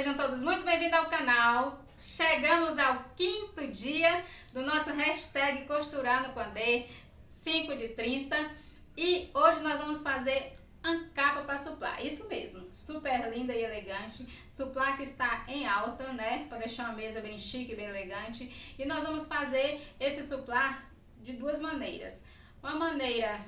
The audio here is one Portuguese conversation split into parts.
sejam todos muito bem-vindos ao canal. Chegamos ao 5º dia do nosso hashtag Costurando com a D, 5 de 30. E hoje nós vamos fazer uma capa para suplar. Isso mesmo, super linda e elegante. Suplar que está em alta, né? Para deixar uma mesa bem chique, bem elegante. E nós vamos fazer esse suplar de duas maneiras. Uma maneira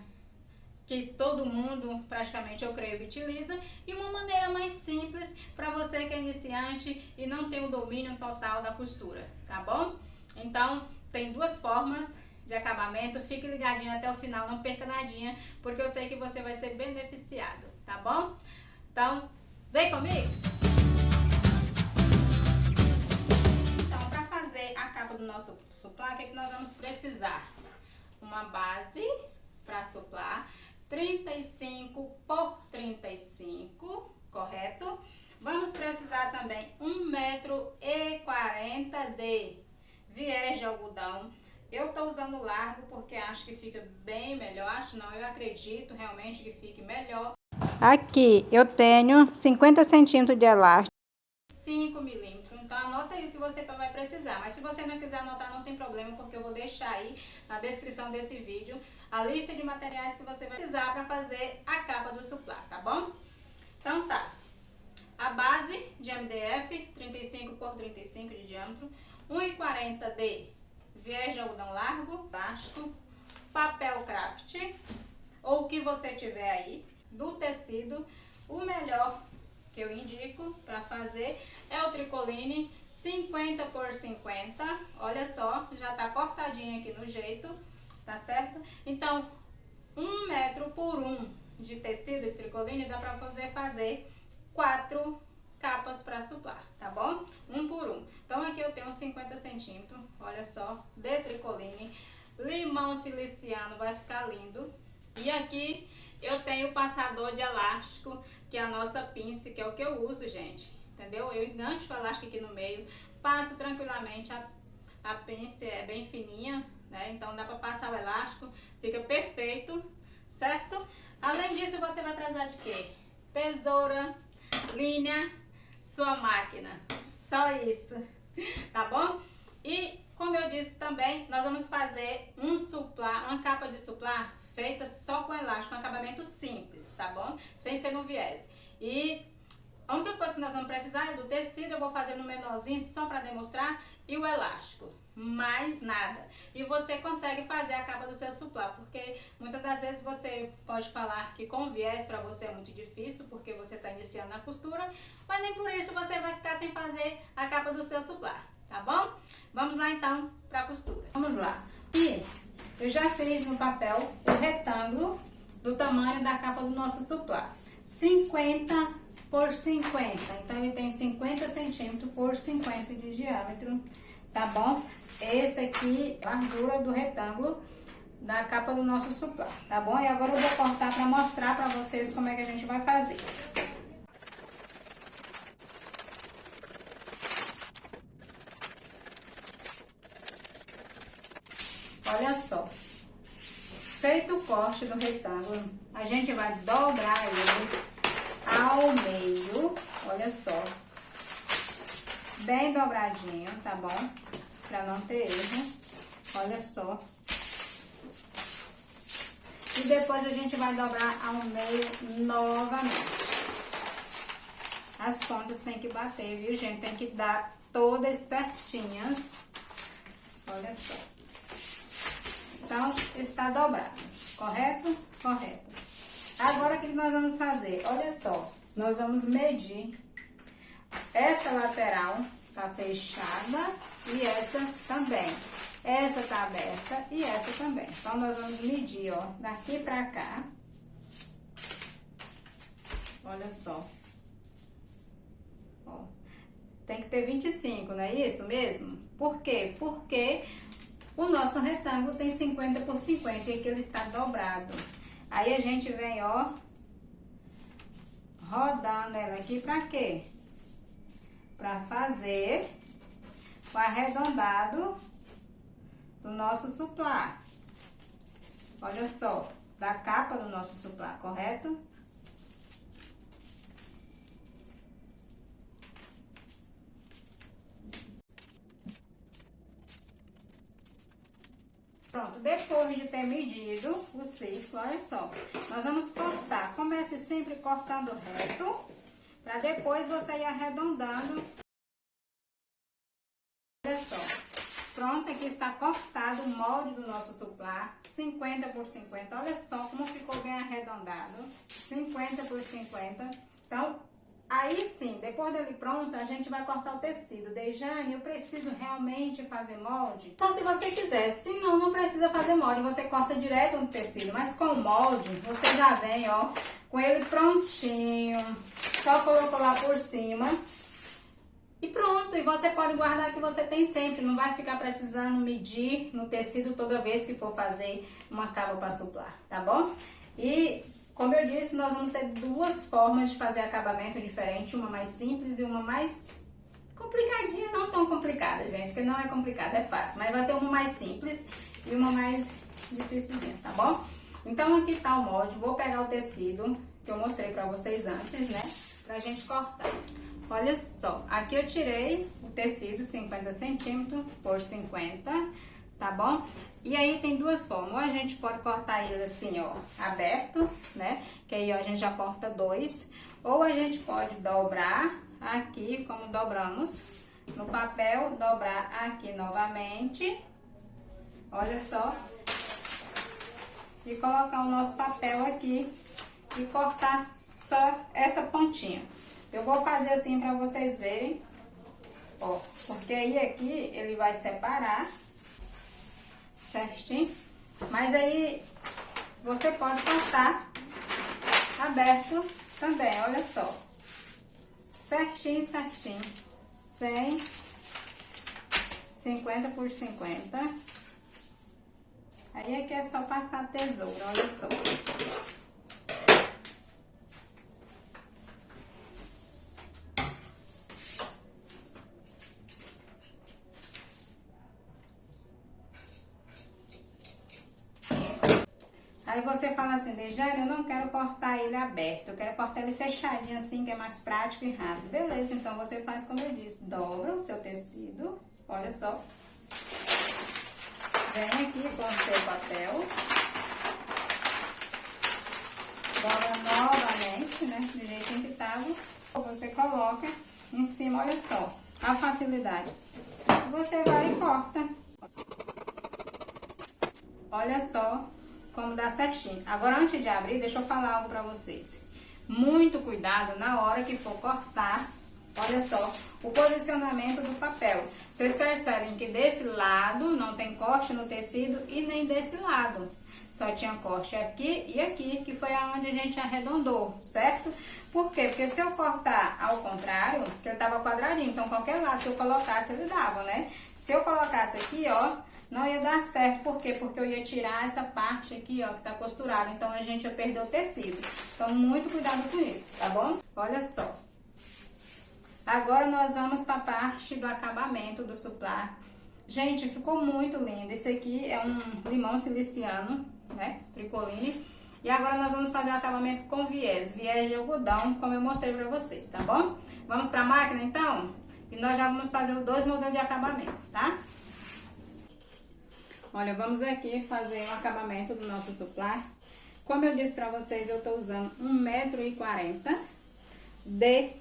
que todo mundo, praticamente eu creio, que utiliza, e uma maneira mais simples para você que é iniciante e não tem o domínio total da costura, tá bom? Então, tem duas formas de acabamento, fique ligadinho até o final, não perca nadinha, porque eu sei que você vai ser beneficiado, tá bom? Então, vem comigo! Então, para fazer a capa do nosso suplar, o que é que nós vamos precisar? Uma base para suplar, 35 por 35, correto? Vamos precisar também 1,40 m de viés de algodão. Eu tô usando largo porque acho que fica bem melhor, acho não, eu acredito realmente que fique melhor. Aqui eu tenho 50 centímetros de elástico, 5 milímetros, então anota aí o que você vai precisar, mas se você não quiser anotar não tem problema, porque eu vou deixar aí na descrição desse vídeo a lista de materiais que você vai precisar para fazer a capa do suplar, tá bom? Então tá, a base de MDF, 35 por 35 de diâmetro, 1,40 de viés de algodão largo, plástico, papel craft, ou o que você tiver aí, do tecido, o melhor que eu indico para fazer é o tricoline 50 por 50, olha só, já tá cortadinho aqui no jeito, tá certo? Então, 1 metro por 1 de tecido de tricoline dá para você fazer 4 capas para suplar, tá bom? 1 por 1. Então, aqui eu tenho 50 centímetros, olha só, de tricoline, limão siliciano, vai ficar lindo. E aqui eu tenho o passador de elástico, que é a nossa pince, que é o que eu uso, gente, entendeu? Eu engancho o elástico aqui no meio, passo tranquilamente, a pince é bem fininha, né? Então dá pra passar o elástico, fica perfeito, certo? Além disso, você vai precisar de quê? Tesoura, linha, sua máquina, só isso, tá bom? E como eu disse também, nós vamos fazer um suplar, uma capa de suplar feita só com elástico, um acabamento simples, tá bom? Sem ser no viés. E a única coisa que nós vamos precisar é do tecido, eu vou fazer no menorzinho só para demonstrar, e o elástico, mais nada. E você consegue fazer a capa do seu suplar, porque muitas das vezes você pode falar que com viés para você é muito difícil, porque você está iniciando na costura, mas nem por isso você vai ficar sem fazer a capa do seu suplar, tá bom? Vamos lá então para a costura. Vamos lá. E eu já fiz no papel o retângulo do tamanho da capa do nosso suplar. 50 por 50, então ele tem 50 centímetros por 50 de diâmetro, tá bom? Esse aqui é a largura do retângulo da capa do nosso suplar, tá bom? E agora eu vou cortar para mostrar para vocês como é que a gente vai fazer. Olha só, feito o corte do retângulo, a gente vai dobrar ele ao meio, olha só, bem dobradinho, tá bom? Pra não ter erro, olha só. E depois a gente vai dobrar ao meio novamente. As pontas tem que bater, viu, gente? Tem que dar todas certinhas, olha só. Então, está dobrado, correto? Correto. Agora, o que nós vamos fazer? Olha só, nós vamos medir essa lateral, tá fechada, e essa também. Essa tá aberta e essa também. Então, nós vamos medir, ó, daqui pra cá. Olha só. Ó, tem que ter 25, não é isso mesmo? Por quê? Porque o nosso retângulo tem 50 por 50 e aqui ele está dobrado. Aí a gente vem, ó, rodando ela aqui pra quê? Pra fazer o arredondado do nosso suplar. Olha só, da capa do nosso suplar, correto? depois de ter medido o círculo, olha só, nós vamos cortar. Comece sempre cortando reto, para depois você ir arredondando. Olha só, pronto, aqui está cortado o molde do nosso suplar, 50 por 50. Olha só como ficou bem arredondado, 50 por 50. Então, aí sim, depois dele pronto, a gente vai cortar o tecido. Dejane, eu preciso realmente fazer molde? Só se você quiser, se não, não precisa fazer molde, você corta direto no tecido. Mas com o molde, você já vem, ó, com ele prontinho, só colocou lá por cima. E pronto, e você pode guardar que você tem sempre, não vai ficar precisando medir no tecido toda vez que for fazer uma cava para suplar, tá bom? E, como eu disse, nós vamos ter duas formas de fazer acabamento diferente, uma mais simples e uma mais complicadinha, não tão complicada, gente, porque não é complicado, é fácil, mas vai ter uma mais simples e uma mais dificilzinha, tá bom? Então, aqui tá o molde, vou pegar o tecido que eu mostrei pra vocês antes, né, pra gente cortar. Olha só, aqui eu tirei o tecido 50 centímetros por 50, tá bom? E aí tem duas formas, ou a gente pode cortar ele assim, ó, aberto, né? Que aí ó, a gente já corta dois. Ou a gente pode dobrar aqui, como dobramos no papel, dobrar aqui novamente. Olha só. E colocar o nosso papel aqui e cortar só essa pontinha. Eu vou fazer assim pra vocês verem, ó, porque aí aqui ele vai separar certinho, mas aí você pode cortar aberto também, olha só, certinho, certinho, 100, 50 por 50, aí aqui é só passar a tesoura, olha só. Aí você fala assim, Dejane, eu não quero cortar ele aberto, eu quero cortar ele fechadinho assim, que é mais prático e rápido. Beleza, então você faz como eu disse, dobra o seu tecido, olha só. Vem aqui com o seu papel. Dobra novamente, né, do jeitinho que tava. Você coloca em cima, olha só, a facilidade. Você vai e corta. Olha só como dá certinho. Agora, antes de abrir, deixa eu falar algo pra vocês. Muito cuidado na hora que for cortar, olha só, o posicionamento do papel. Vocês percebem que desse lado não tem corte no tecido e nem desse lado. Só tinha corte aqui e aqui, que foi aonde a gente arredondou, certo? Por quê? Porque se eu cortar ao contrário, que ele tava quadradinho, então qualquer lado que eu colocasse, ele dava, né? Se eu colocasse aqui, ó, não ia dar certo. Por quê? Porque eu ia tirar essa parte aqui, ó, que tá costurada. Então, a gente ia perder o tecido. Então, muito cuidado com isso, tá bom? Olha só. Agora, nós vamos pra parte do acabamento do suplar. Gente, ficou muito lindo. Esse aqui é um limão siliciano, né? Tricoline. E agora, nós vamos fazer o acabamento com viés. Viés de algodão, como eu mostrei pra vocês, tá bom? Vamos pra máquina, então? E nós já vamos fazer os dois modelos de acabamento, tá? Olha, vamos aqui fazer o acabamento do nosso suplar. Como eu disse pra vocês, eu tô usando 1,40 m de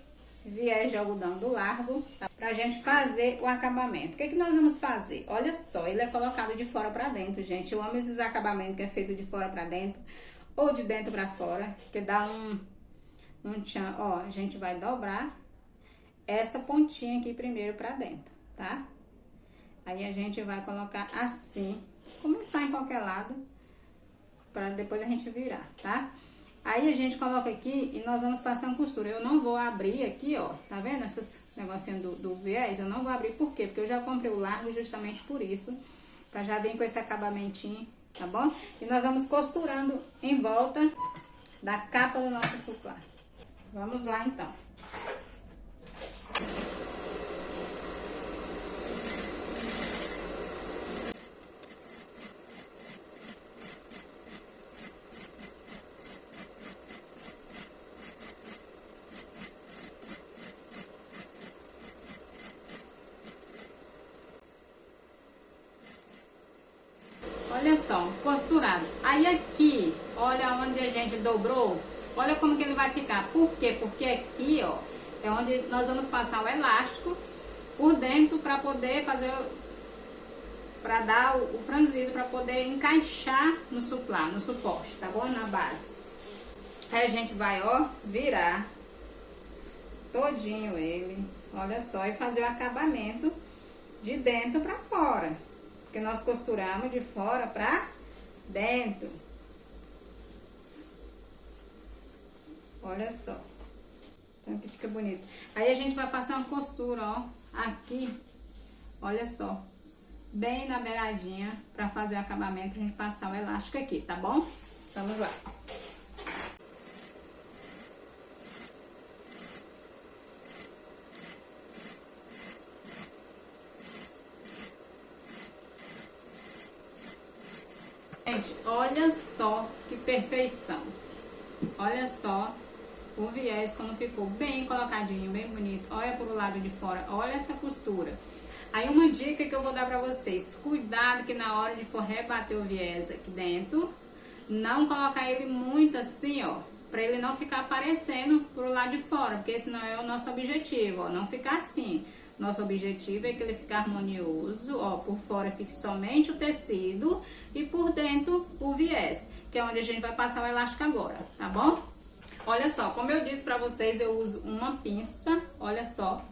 viés de algodão do largo, tá? Pra gente fazer o acabamento. O que que nós vamos fazer? Olha só, ele é colocado de fora pra dentro, gente. Eu amo esses acabamentos que é feito de fora pra dentro ou de dentro pra fora, que dá um tchan. Ó, a gente vai dobrar essa pontinha aqui primeiro pra dentro, tá? Aí a gente vai colocar assim, começar em qualquer lado, para depois a gente virar, tá? Aí a gente coloca aqui e nós vamos passando costura. Eu não vou abrir aqui, ó, tá vendo esses negocinhos do viés? Eu não vou abrir, por quê? Porque eu já comprei o largo justamente por isso, pra já vir com esse acabamentinho, tá bom? E nós vamos costurando em volta da capa do nosso suplar. Vamos lá, então. Olha olha só, costurado. Aí aqui, olha onde a gente dobrou, olha como que ele vai ficar. Por quê? Porque aqui, ó, é onde nós vamos passar o elástico por dentro para poder fazer, para dar o franzido, para poder encaixar no suplá, no suporte, tá bom? Na base. Aí a gente vai, ó, virar todinho ele, olha só, e fazer o acabamento de dentro para fora, porque nós costuramos de fora para dentro. Olha só, então aqui fica bonito. Aí a gente vai passar uma costura, ó, aqui, olha só, bem na beiradinha, para fazer o acabamento, a gente passar o elástico aqui, tá bom? Vamos lá. Gente, olha só que perfeição. Olha só o viés como ficou bem colocadinho, bem bonito. Olha pro lado de fora, olha essa costura. Aí uma dica que eu vou dar pra vocês: cuidado que na hora de for rebater o viés aqui dentro, não colocar ele muito assim, ó, pra ele não ficar aparecendo pro lado de fora, porque esse não é o nosso objetivo, ó, não ficar assim. Nosso objetivo é que ele fique harmonioso, ó, por fora fique somente o tecido e por dentro o viés, que é onde a gente vai passar o elástico agora, tá bom? Olha só, como eu disse pra vocês, eu uso uma pinça, olha só.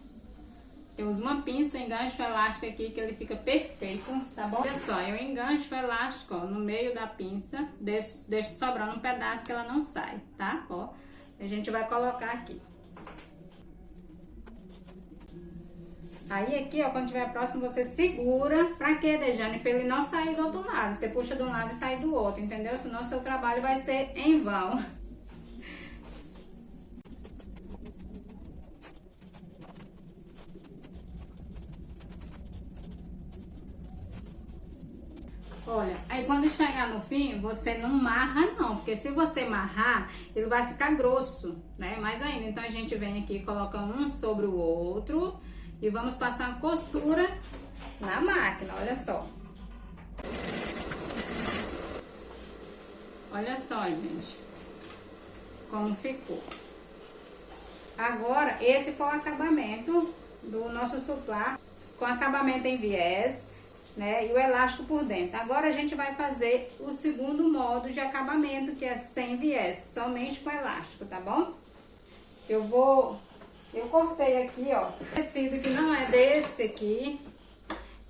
Eu uso uma pinça, engancho o elástico aqui que ele fica perfeito, tá bom? Olha só, eu engancho o elástico, ó, no meio da pinça, deixo sobrando um pedaço que ela não sai, tá? Ó, a gente vai colocar aqui. Aí aqui, ó, quando tiver próximo, você segura. Pra quê, Dejane? Pra ele não sair do outro lado. Você puxa de um lado e sai do outro, entendeu? Senão seu trabalho vai ser em vão. Olha, aí quando chegar no fim, você não marra não, porque se você marrar, ele vai ficar grosso, né? Mais ainda, então a gente vem aqui e coloca um sobre o outro e vamos passar uma costura na máquina, olha só. Olha só, gente, como ficou. Agora, esse foi o acabamento do nosso suplá, com acabamento em viés, né, e o elástico por dentro. Agora a gente vai fazer o segundo modo de acabamento, que é sem viés, somente com elástico, tá bom? Eu cortei aqui, ó, tecido que não é desse aqui.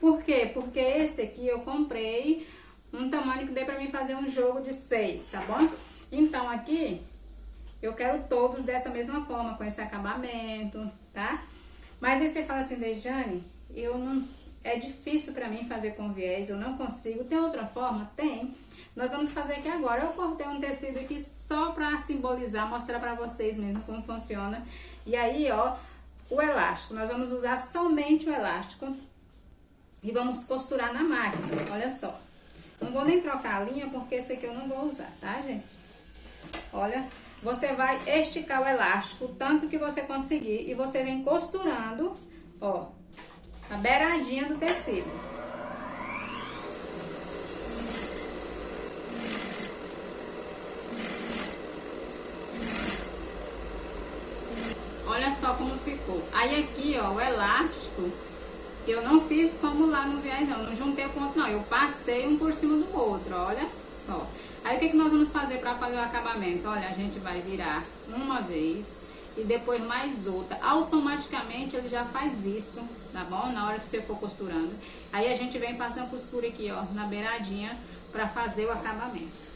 Por quê? Porque esse aqui eu comprei um tamanho que dê pra mim fazer um jogo de 6, tá bom? Então aqui eu quero todos dessa mesma forma, com esse acabamento, tá? Mas aí você fala assim, Dejane, é difícil pra mim fazer com viés, eu não consigo. Tem outra forma? Tem. Nós vamos fazer aqui agora. Eu cortei um tecido aqui só pra simbolizar, mostrar pra vocês mesmo como funciona. E aí, ó, o elástico. Nós vamos usar somente o elástico e vamos costurar na máquina, olha só. Não vou nem trocar a linha, porque esse aqui eu não vou usar, tá, gente? Olha, você vai esticar o elástico tanto que você conseguir e você vem costurando, ó, a beiradinha do tecido. Olha só como ficou. Aí aqui, ó, o elástico, eu não fiz como lá no viés, não juntei o ponto, não. Eu passei um por cima do outro, olha só. Aí o que nós vamos fazer para fazer o acabamento? Olha, a gente vai virar uma vez e depois mais outra. Automaticamente ele já faz isso, tá bom? Na hora que você for costurando. Aí a gente vem passando costura aqui, ó, na beiradinha para fazer o acabamento.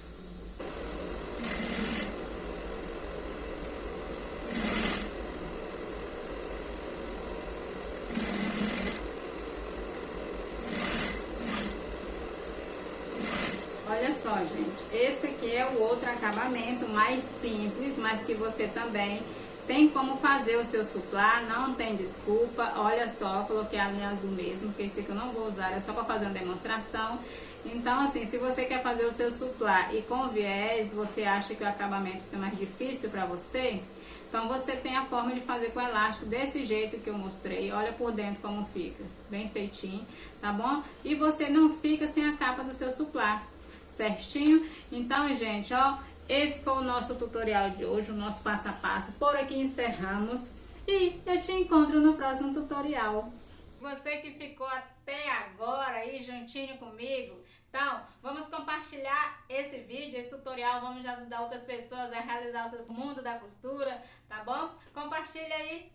Olha só, gente, esse aqui é o outro acabamento mais simples, mas que você também tem como fazer o seu suplá, não tem desculpa. Olha só, coloquei a linha azul mesmo, porque esse aqui eu não vou usar, é só para fazer uma demonstração. Então, assim, se você quer fazer o seu suplá e com viés, você acha que o acabamento fica mais difícil para você, então você tem a forma de fazer com elástico desse jeito que eu mostrei. Olha por dentro como fica, bem feitinho, tá bom? E você não fica sem a capa do seu suplá. certinho. Então, gente, ó, esse foi o nosso tutorial de hoje, o nosso passo a passo. Por aqui encerramos e eu te encontro no próximo tutorial. Você que ficou até agora aí juntinho comigo, então vamos compartilhar esse vídeo, esse tutorial, vamos ajudar outras pessoas a realizar o seu mundo da costura, tá bom? Compartilha aí.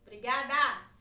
Obrigada!